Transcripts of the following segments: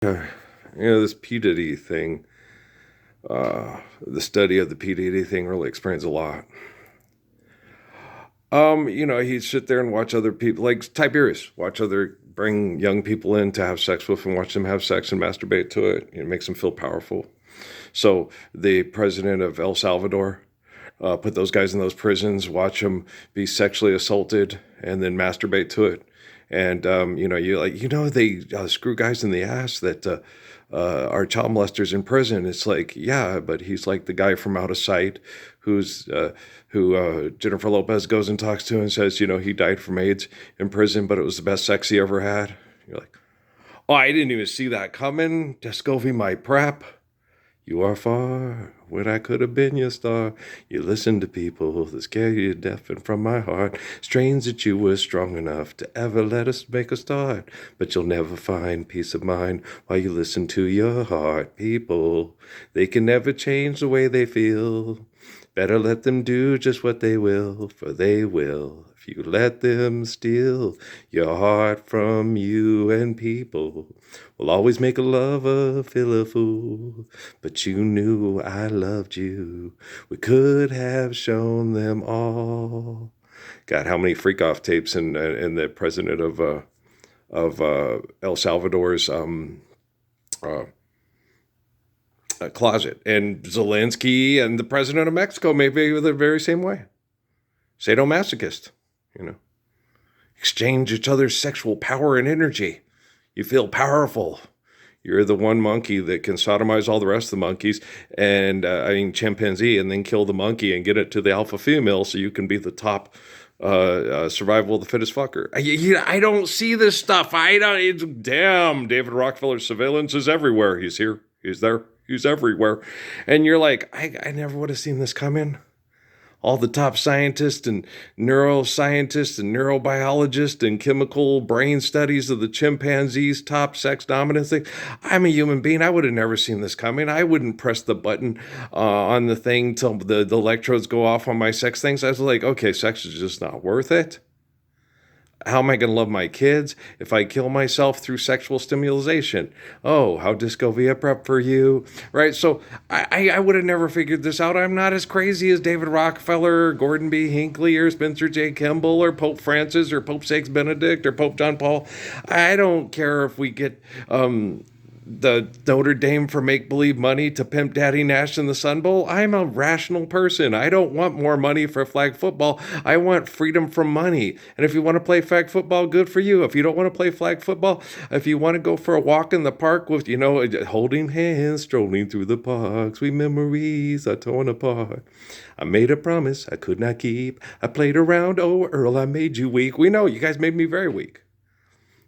This P. Diddy thing, the study of the P. Diddy thing really explains a lot. He'd sit there and watch other people, like Tiberius, bring young people in to have sex with and watch them have sex and masturbate to it. It makes them feel powerful. So the president of El Salvador put those guys in those prisons, watch them be sexually assaulted, and then masturbate to it. And they screw guys in the ass that are child molesters in prison. It's like, yeah, but he's like the guy from Out of Sight, who Jennifer Lopez goes and talks to and says, he died from AIDS in prison, but it was the best sex he ever had. You're like, oh, I didn't even see that coming. Descovy, my prep. You are far when I could have been your star. You listen to people that scare you to death, and from my heart, strange that you were strong enough to ever let us make a start. But you'll never find peace of mind while you listen to your heart. People, they can never change the way they feel. Better let them do just what they will, for they will. If you let them steal your heart from you, and people will always make a lover feel a fool. But you knew I loved you. We could have shown them all. God, how many freak off tapes in the president of El Salvador's closet, and Zelensky and the president of Mexico may be the very same way. Sadomasochist, exchange each other's sexual power and energy. You feel powerful. You're the one monkey that can sodomize all the rest of the monkeys, and chimpanzee, and then kill the monkey and get it to the alpha female so you can be the top survival of the fittest fucker. I don't see this stuff. Damn, David Rockefeller's surveillance is everywhere. He's here. He's there. He's everywhere. And you're like, I never would have seen this coming. All the top scientists and neuroscientists and neurobiologists and chemical brain studies of the chimpanzees' top sex dominance thing. I'm a human being. I would have never seen this coming. I wouldn't press the button on the thing till the electrodes go off on my sex things. I was like, okay, sex is just not worth it. How am I going to love my kids if I kill myself through sexual stimulation? Oh, how Discovia prep for you, right? So I would have never figured this out. I'm not as crazy as David Rockefeller, or Gordon B. Hinckley, or Spencer J. Kimball, or Pope Francis, or Pope Sixth Benedict, or Pope John Paul. I don't care if we get the Notre Dame for make-believe money to pimp Daddy Nash in the Sun Bowl. I'm a rational person. I don't want more money for flag football. I want freedom from money. And if you want to play flag football, good for you. If you don't want to play flag football, if you want to go for a walk in the park with, holding hands, strolling through the park, sweet memories are torn apart. I made a promise I could not keep. I played around, oh, Earl, I made you weak. We know, you guys made me very weak.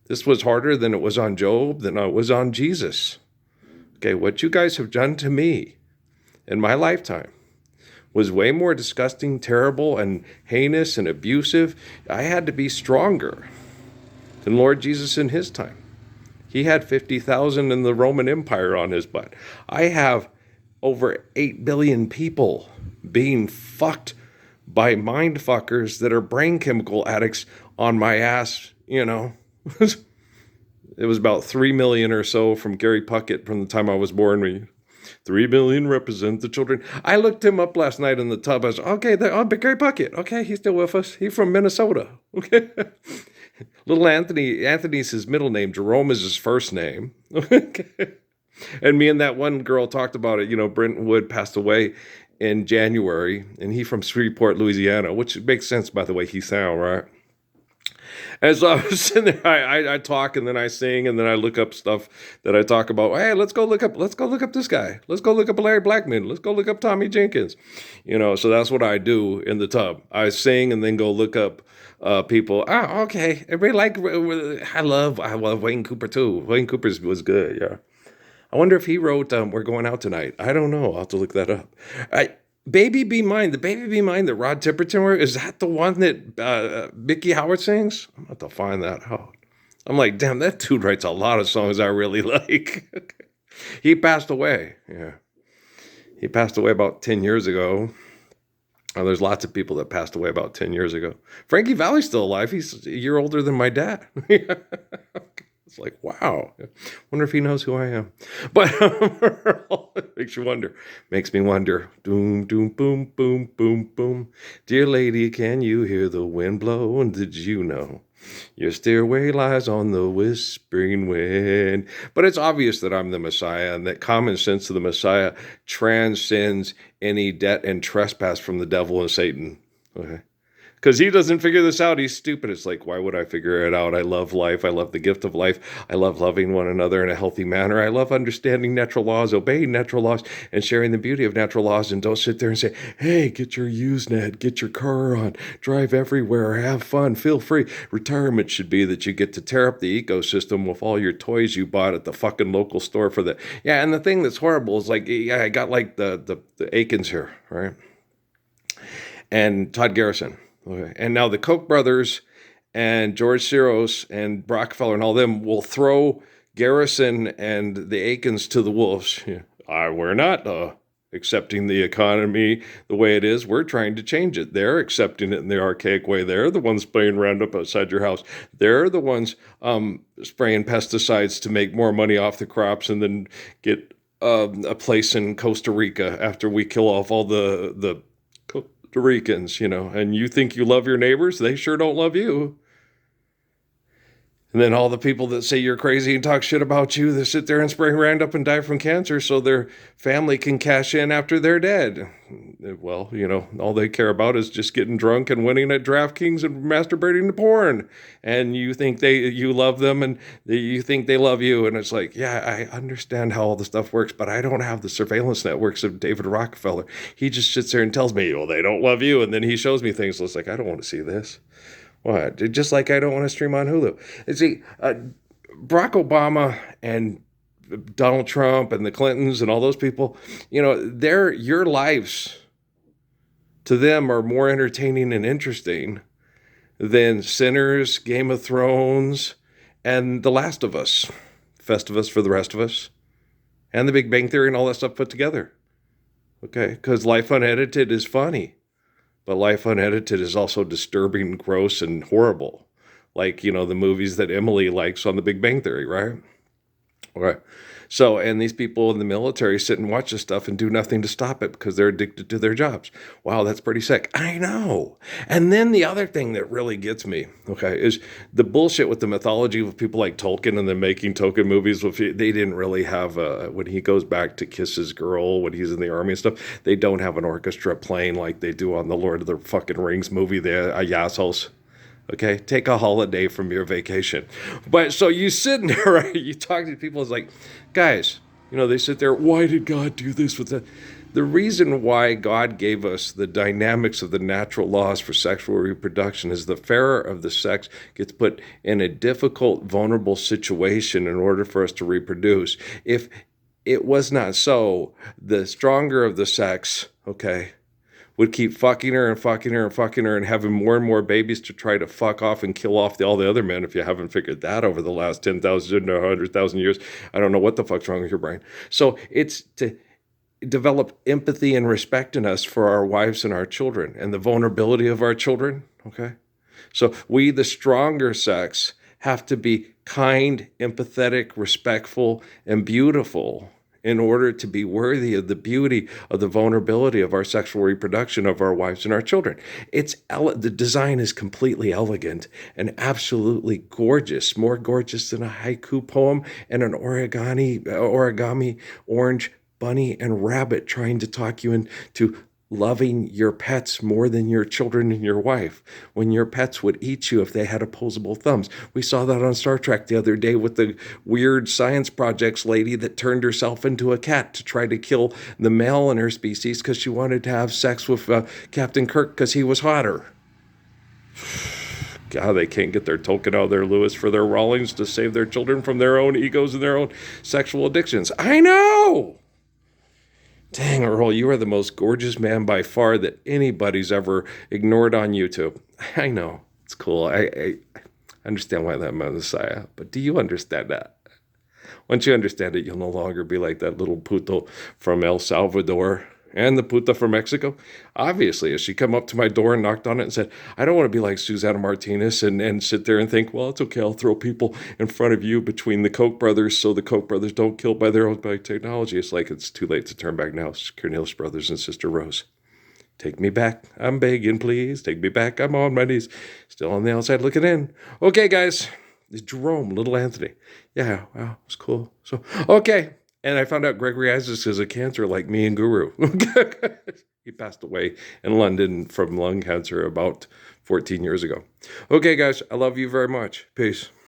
This was harder than it was on Job, than it was on Jesus. Okay, what you guys have done to me in my lifetime was way more disgusting, terrible, and heinous and abusive. I had to be stronger than Lord Jesus in his time. He had 50,000 in the Roman Empire on his butt. I have over 8 billion people being fucked by mind fuckers that are brain chemical addicts on my ass, It was about 3 million or so from Gary Puckett from the time I was born. 3 million represent the children. I looked him up last night in the tub. I was, okay, but Gary Puckett. Okay, he's still with us. He's from Minnesota. Okay. Little Anthony's his middle name. Jerome is his first name. Okay. And me and that one girl talked about it. Brent Wood passed away in January, and he from Shreveport, Louisiana, which makes sense by the way he sound, right? And so I was sitting there, I talk and then I sing and then I look up stuff that I talk about. Hey, let's go look up this guy. Let's go look up Larry Blackman. Let's go look up Tommy Jenkins. So that's what I do in the tub. I sing and then go look up people. Oh, okay. I love Wayne Cooper too. Wayne Cooper was good, yeah. I wonder if he wrote We're Going Out Tonight. I don't know. I'll have to look that up. Baby Be Mine, the Baby Be Mine that Rod Tipperton wrote, is that the one that Mickey Howard sings? I'm about to find that out. I'm like, damn, that dude writes a lot of songs I really like. He passed away, yeah. He passed away about 10 years ago. There's lots of people that passed away about 10 years ago. Frankie Valli's still alive. He's a year older than my dad. It's like, wow. Wonder if he knows who I am. But it makes you wonder. Makes me wonder. Doom, doom, boom, boom, boom, boom. Dear lady, can you hear the wind blow? And did you know your stairway lies on the whispering wind? But it's obvious that I'm the Messiah, and that common sense of the Messiah transcends any debt and trespass from the devil and Satan. Okay. Because he doesn't figure this out. He's stupid. It's like, why would I figure it out? I love life. I love the gift of life. I love loving one another in a healthy manner. I love understanding natural laws, obeying natural laws, and sharing the beauty of natural laws. And don't sit there and say, hey, get your Usenet, get your car on, drive everywhere, have fun, feel free. Retirement should be that you get to tear up the ecosystem with all your toys you bought at the fucking local store for the... Yeah, and the thing that's horrible is like, yeah, I got like the Aikens here, right? And Todd Garrison. Okay. And now the Koch brothers and George Soros and Rockefeller and all them will throw Garrison and the Aikens to the wolves. Yeah. We're not accepting the economy the way it is. We're trying to change it. They're accepting it in the archaic way. They're the ones spraying Roundup outside your house. They're the ones spraying pesticides to make more money off the crops and then get a place in Costa Rica after we kill off all the Ricans, and you think you love your neighbors, they sure don't love you. And then all the people that say you're crazy and talk shit about you, they sit there and spray Roundup and die from cancer so their family can cash in after they're dead. Well, all they care about is just getting drunk and winning at DraftKings and masturbating to porn. And you think you love them and you think they love you. And it's like, yeah, I understand how all the stuff works, but I don't have the surveillance networks of David Rockefeller. He just sits there and tells me, well, they don't love you. And then he shows me things. So it's like, I don't want to see this. What? Just like I don't want to stream on Hulu. And see, Barack Obama and Donald Trump and the Clintons and all those people, your lives to them are more entertaining and interesting than Sinners, Game of Thrones, and The Last of Us, Festivus for the Rest of Us, and The Big Bang Theory and all that stuff put together. Okay? Because Life Unedited is funny. But Life Unedited is also disturbing, gross, and horrible. Like, the movies that Emily likes on The Big Bang Theory, right? Okay. So, and these people in the military sit and watch this stuff and do nothing to stop it because they're addicted to their jobs. Wow, that's pretty sick. I know. And then the other thing that really gets me, okay, is the bullshit with the mythology of people like Tolkien and then making Tolkien movies. They didn't really have, when he goes back to kiss his girl, when he's in the army and stuff, they don't have an orchestra playing like they do on the Lord of the fucking Rings movie, the Ayasos. Okay, take a holiday from your vacation. But so you sit there, right? You talk to people, it's like, guys, they sit there, why did God do this with that? The reason why God gave us the dynamics of the natural laws for sexual reproduction is the fairer of the sex gets put in a difficult, vulnerable situation in order for us to reproduce. If it was not so, the stronger of the sex, okay, would keep fucking her and fucking her and fucking her and having more and more babies to try to fuck off and kill off all the other men. If you haven't figured that over the last 10,000 or 100,000 years, I don't know what the fuck's wrong with your brain. So it's to develop empathy and respect in us for our wives and our children and the vulnerability of our children, okay? So we, the stronger sex, have to be kind, empathetic, respectful, and beautiful in order to be worthy of the beauty of the vulnerability of our sexual reproduction of our wives and our children. The design is completely elegant and absolutely gorgeous, more gorgeous than a haiku poem and an origami orange bunny and rabbit trying to talk you into loving your pets more than your children and your wife, when your pets would eat you if they had opposable thumbs. We saw that on Star Trek the other day with the weird science projects lady that turned herself into a cat to try to kill the male in her species because she wanted to have sex with Captain Kirk because he was hotter. God, they can't get their Tolkien out of their Lewis for their Rawlings to save their children from their own egos and their own sexual addictions. I know! Dang, Earl, you are the most gorgeous man by far that anybody's ever ignored on YouTube. I know. It's cool. I understand why that man Messiah. But do you understand that? Once you understand it, you'll no longer be like that little puto from El Salvador And the puta from Mexico? Obviously, as she come up to my door and knocked on it and said, I don't want to be like Susana Martinez and sit there and think, well, it's okay, I'll throw people in front of you between the Koch brothers so the Koch brothers don't kill by their own technology. It's like it's too late to turn back now. It's Cornelius Brothers and Sister Rose. Take me back. I'm begging, please. Take me back. I'm on my knees. Still on the outside looking in. Okay, guys. Jerome, little Anthony. Yeah, wow, it's cool. So, okay. And I found out Gregory Isaacs has a cancer like me and Guru. He passed away in London from lung cancer about 14 years ago. Okay, guys, I love you very much. Peace.